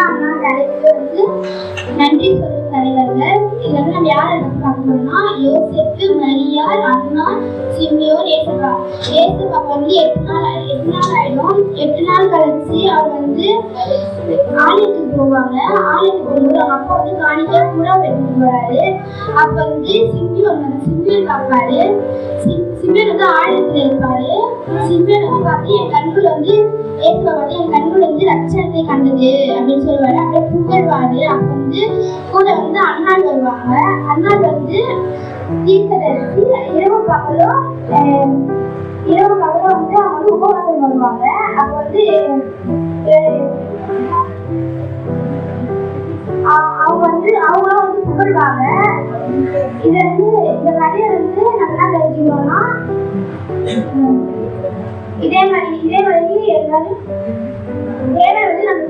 அண்ணா தலைப்பு வந்து நன்றி சொல்லும் தலைவர்கள். இதுல வந்து நம்ம யாரை பார்க்கணும்னா யோசேப்பு, மரியாள், அண்ணா, சிமியோன், ஏசப்பா. ஏசப்பாக்கு வந்து 8 நாள் ஆயிடும். 8 நாள் கழிச்சு அவர் வந்து ஆலயத்துக்கு போவாங்க. ஆலயத்துக்கு போகும்போது அவங்க அப்பா வந்து காணிக்கையா புறா எடுத்துட்டு போறாரு. அப்ப வந்து சிமியோன் பார்ப்பாரு. சிமியோன் வந்து ஆலயத்துல இருப்பாரு. சிமியோன் வந்து பார்த்து என் கண்ணுல வந்து ஏசப்பா வந்து என் கண்ணுல வந்து ரட்சணத்தை கண்டது அப்படின்னு சொல்லுவாரு. அப்படியே புகழ்வாரு. அப்ப வந்து கூட வந்து அண்ணாள் வருவாங்க. அண்ணாள் வந்து தீர்க்கதரிசி. இரவு பகலும் வந்து அவங்க வந்து உபவாசம் வருவாங்க. அப்ப வந்து அவங்களும் வந்து புகழ்வாங்க. இது வந்து இந்த கதையை வந்து நம்ம என்ன தெரிஞ்சுக்கணும்னா இதே மாதிரி எல்லாரும் தேவை வந்து நம்ம